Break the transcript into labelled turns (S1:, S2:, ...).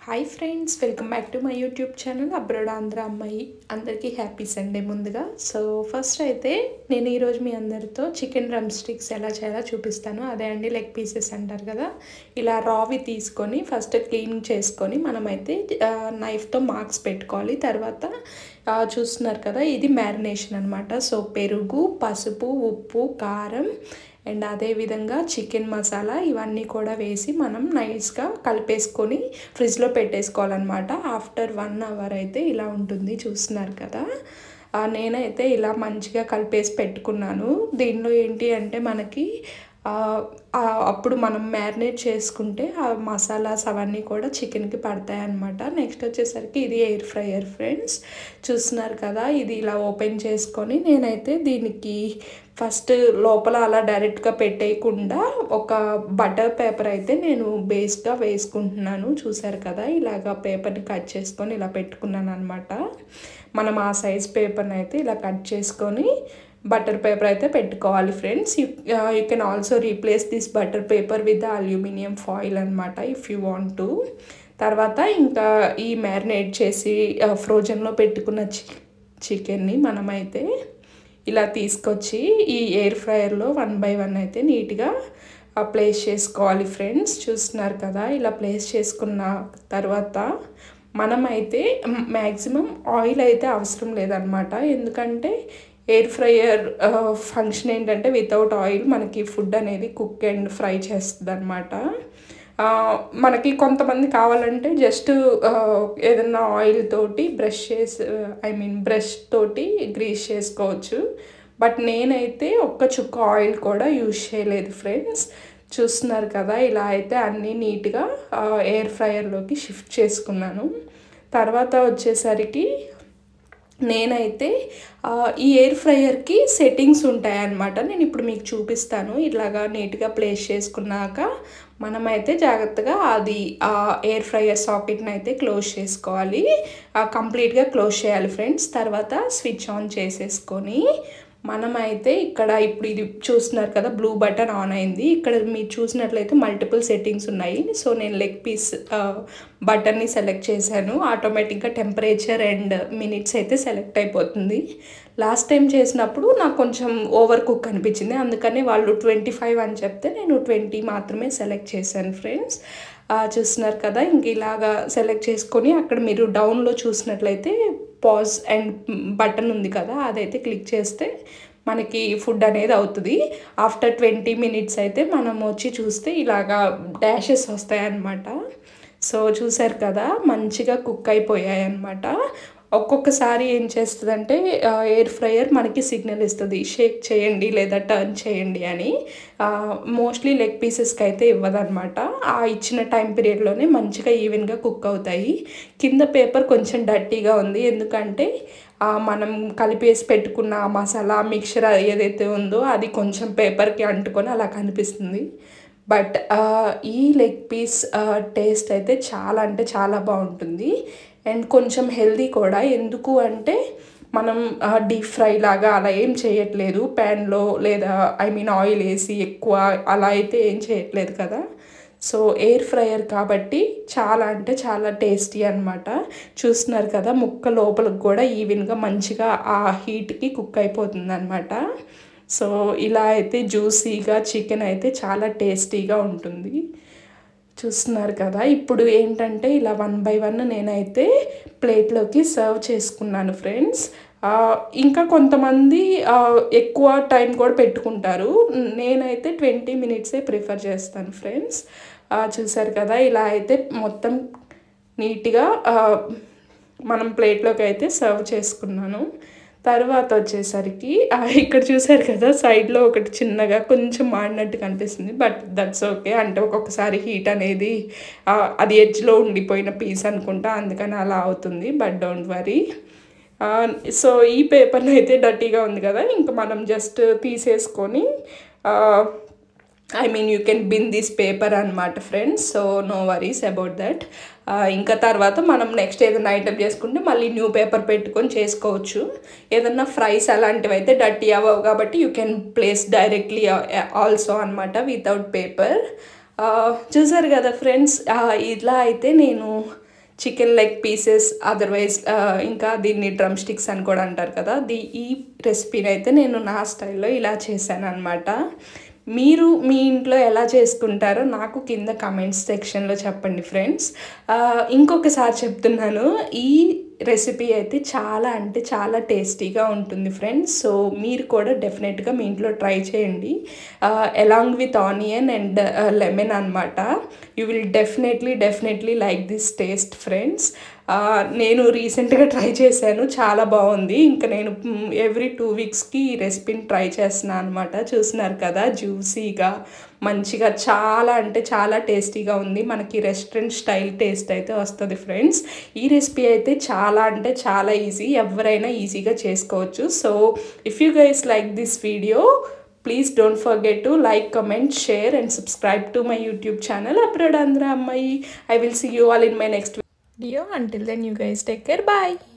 S1: Hi friends, welcome back to my YouTube channel abroad Andhra అమ్మాయి. అందరికీ happy Sunday ముందుగా. So first అయితే నేను ఈరోజు మీ అందరితో చికెన్ డ్రమ్ స్టిక్స్ ఎలా చేయాలో చూపిస్తాను. అదే అండి, లెగ్ పీసెస్ అంటారు కదా, ఇలా రావి తీసుకొని ఫస్ట్ క్లీన్ చేసుకొని మనమైతే నైఫ్తో మార్క్స్ పెట్టుకోవాలి. తర్వాత చూస్తున్నారు కదా, ఇది మ్యారినేషన్ అనమాట. సో పెరుగు, పసుపు, ఉప్పు, కారం అండ్ అదేవిధంగా చికెన్ మసాలా ఇవన్నీ కూడా వేసి మనం నైస్గా కలిపేసుకొని ఫ్రిడ్జ్లో పెట్టేసుకోవాలన్నమాట. ఆఫ్టర్ 1 అవర్ అయితే ఇలా ఉంటుంది, చూస్తున్నారు కదా. నేనైతే ఇలా మంచిగా కలిపేసి పెట్టుకున్నాను. దీనిలో ఏంటి అంటే మనకి అప్పుడు మనం మ్యారినేట్ చేసుకుంటే ఆ మసాలాస్ అవన్నీ కూడా చికెన్కి పడతాయి అన్నమాట. నెక్స్ట్ వచ్చేసరికి ఇది ఎయిర్ ఫ్రైయర్ ఫ్రెండ్స్, చూస్తున్నారు కదా. ఇది ఇలా ఓపెన్ చేసుకొని నేనైతే దీనికి ఫస్ట్ లోపల అలా డైరెక్ట్గా పెట్టేయకుండా ఒక బటర్ పేపర్ అయితే నేను బేస్గా వేసుకుంటున్నాను. చూసారు కదా, ఇలాగ పేపర్ని కట్ చేసుకొని ఇలా పెట్టుకున్నాను అనమాట. మనం ఆ సైజ్ పేపర్ని అయితే ఇలా కట్ చేసుకొని బటర్ పేపర్ అయితే పెట్టుకోవాలి friends. You can also replace this butter paper with aluminium foil అనమాట ఇఫ్ యూ వాంట్ టు. తర్వాత ఇంకా ఈ మ్యారినేట్ చేసి ఫ్రోజన్లో పెట్టుకున్న చికెన్ని మనమైతే ఇలా తీసుకొచ్చి ఈ ఎయిర్ ఫ్రైయర్లో 1 by 1 అయితే నీట్గా ప్లేస్ చేసుకోవాలి ఫ్రెండ్స్. చూస్తున్నారు కదా, ఇలా ప్లేస్ చేసుకున్న తర్వాత మనమైతే మ్యాక్సిమం ఆయిల్ అయితే అవసరం లేదనమాట. ఎందుకంటే ఎయిర్ ఫ్రైయర్ ఫంక్షన్ ఏంటంటే వితౌట్ ఆయిల్ మనకి ఫుడ్ అనేది కుక్ అండ్ ఫ్రై చేస్తుంది అనమాట. మనకి కొంతమంది కావాలంటే జస్ట్ ఏదన్నా ఆయిల్ తోటి బ్రష్ తోటి గ్రీస్ చేసుకోవచ్చు. బట్ నేనైతే ఒక్క చుక్క ఆయిల్ కూడా యూజ్ చేయలేదు ఫ్రెండ్స్. చూస్తున్నారు కదా, ఇలా అయితే అన్నీ నీట్గా ఎయిర్ ఫ్రైయర్లోకి షిఫ్ట్ చేసుకున్నాను. తర్వాత వచ్చేసరికి నేనైతే ఈ ఎయిర్ ఫ్రైయర్కి సెట్టింగ్స్ ఉంటాయన్నమాట. నేను ఇప్పుడు మీకు చూపిస్తాను. ఇలాగా నీట్గా ప్లేస్ చేసుకున్నాక మనమైతే జాగ్రత్తగా అది ఎయిర్ ఫ్రైయర్ సాకెట్ని అయితే క్లోజ్ చేసుకోవాలి, కంప్లీట్గా క్లోజ్ చేయాలి ఫ్రెండ్స్. తర్వాత స్విచ్ ఆన్ చేసేసుకొని మనమైతే ఇక్కడ ఇప్పుడు ఇది చూస్తున్నారు కదా, బ్లూ బటన్ ఆన్ అయింది. ఇక్కడ మీరు చూసినట్లయితే మల్టిపుల్ సెట్టింగ్స్ ఉన్నాయి. సో నేను లెగ్ పీస్ బటన్ని సెలెక్ట్ చేశాను. ఆటోమేటిక్గా టెంపరేచర్ అండ్ మినిట్స్ అయితే సెలెక్ట్ అయిపోతుంది. లాస్ట్ టైం చేసినప్పుడు నాకు కొంచెం ఓవర్ కుక్ అనిపించింది, అందుకని వాళ్ళు 25 అని చెప్తే నేను 20 మాత్రమే సెలెక్ట్ చేశాను ఫ్రెండ్స్. చూస్తున్నారు కదా, ఇంక ఇలాగా సెలెక్ట్ చేసుకొని అక్కడ మీరు డౌన్లో చూసినట్లయితే పాజ్ అండ్ బటన్ ఉంది కదా, అదైతే క్లిక్ చేస్తే మనకి ఫుడ్ అనేది అవుతుంది. ఆఫ్టర్ 20 minutes అయితే మనం వచ్చి చూస్తే ఇలాగా డాషెస్ వస్తాయి అన్నమాట. సో చూసారు కదా, మంచిగా కుక్ అయిపోయాయి అన్నమాట. ఒక్కొక్కసారి ఏం చేస్తుందంటే ఎయిర్ ఫ్రైయర్ మనకి సిగ్నల్ ఇస్తుంది, షేక్ చేయండి లేదా టర్న్ చేయండి అని. మోస్ట్లీ లెగ్ పీసెస్కి అయితే ఇవ్వదన్నమాట. ఆ ఇచ్చిన టైం పీరియడ్లోనే మంచిగా ఈవెన్గా కుక్ అవుతాయి. కింద పేపర్ కొంచెం డర్టీగా ఉంది, ఎందుకంటే మనం కలిపేసి పెట్టుకున్న మసాలా మిక్చర్ ఏదైతే ఉందో అది కొంచెం పేపర్కి అంటుకొని అలా కనిపిస్తుంది. బట్ ఈ లెగ్ పీస్ టేస్ట్ అయితే చాలా అంటే చాలా బాగుంటుంది అండ్ కొంచెం హెల్దీ కూడా. ఎందుకు అంటే మనం డీప్ ఫ్రై లాగా అలా ఏం చేయట్లేదు ప్యాన్లో, లేదా ఆయిల్ వేసి ఎక్కువ అలా అయితే ఏం చేయట్లేదు కదా. సో ఎయిర్ ఫ్రైయర్ కాబట్టి చాలా అంటే చాలా టేస్టీ అనమాట. చూస్తున్నారు కదా, ముక్క లోపలికి కూడా ఈవెన్గా మంచిగా ఆ హీట్కి కుక్ అయిపోతుంది అనమాట. సో ఇలా అయితే జ్యూసీగా చికెన్ అయితే చాలా టేస్టీగా ఉంటుంది. చూస్తున్నారు కదా, ఇప్పుడు ఏంటంటే ఇలా 1 by 1 నేనైతే ప్లేట్లోకి సర్వ్ చేసుకున్నాను ఫ్రెండ్స్. ఇంకా కొంతమంది ఎక్కువ టైం కూడా పెట్టుకుంటారు, నేనైతే 20 minutes ప్రిఫర్ చేస్తాను ఫ్రెండ్స్. చూసారు కదా, ఇలా అయితే మొత్తం నీట్గా మనం ప్లేట్లోకి అయితే సర్వ్ చేసుకున్నాను. తర్వాత వచ్చేసరికి ఇక్కడ చూసారు కదా, సైడ్లో ఒకటి చిన్నగా కొంచెం మాడినట్టు కనిపిస్తుంది, బట్ దట్స్ ఓకే. అంటే ఒక్కొక్కసారి హీట్ అనేది అది ఎడ్జ్లో ఉండిపోయిన పీస్ అనుకుంటా, అందుకని అలా అవుతుంది. But don't worry. సో ఈ పేపర్లో అయితే డర్టీగా ఉంది కదా, ఇంకా మనం జస్ట్ తీసేసుకొని you can bin this paper అనమాట friends. So no worries about that. ఇంకా తర్వాత మనం నెక్స్ట్ ఏదైనా ఐటమ్ చేసుకుంటే మళ్ళీ న్యూ పేపర్ పెట్టుకొని చేసుకోవచ్చు. ఏదన్నా ఫ్రైస్ అలాంటివి అయితే డర్టీ అవ్వవు కాబట్టి you can place directly also అనమాట వితౌట్ పేపర్. చూసారు కదా ఫ్రెండ్స్, ఇలా అయితే నేను చికెన్ లెగ్ పీసెస్, అదర్వైజ్ ఇంకా దీన్ని డ్రమ్ స్టిక్స్ అని కూడా అంటారు కదా. ఈ రెసిపీని అయితే నేను నా స్టైల్లో ఇలా చేశాను అనమాట. మీరు మీ ఇంట్లో ఎలా చేసుకుంటారో నాకు కింద కమెంట్స్ సెక్షన్లో చెప్పండి ఫ్రెండ్స్. ఇంకొకసారి చెప్తున్నాను, ఈ రెసిపీ అయితే చాలా అంటే చాలా టేస్టీగా ఉంటుంది ఫ్రెండ్స్. సో మీరు కూడా డెఫినెట్గా మీ ఇంట్లో ట్రై చేయండి, along with onion and lemon అనమాట. You will definitely like this taste friends. నేను రీసెంట్గా ట్రై చేశాను, చాలా బాగుంది. ఇంకా నేను ఎవ్రీ 2 వీక్స్కి ఈ రెసిపీని ట్రై చేస్తున్నాను అనమాట. చూస్తున్నారు కదా, జ్యూసీగా మంచిగా చాలా అంటే చాలా టేస్టీగా ఉంది. మనకి రెస్టారెంట్ స్టైల్ టేస్ట్ అయితే వస్తుంది ఫ్రెండ్స్. ఈ రెసిపీ అయితే చాలా అంటే చాలా ఈజీ, ఎవరైనా ఈజీగా చేసుకోవచ్చు. So if you guys like this video, please don't forget to like, comment, share and subscribe to my YouTube channel Abroad Andhra Ammayi. I will see you all in my next video. Until then, you guys take care. Bye.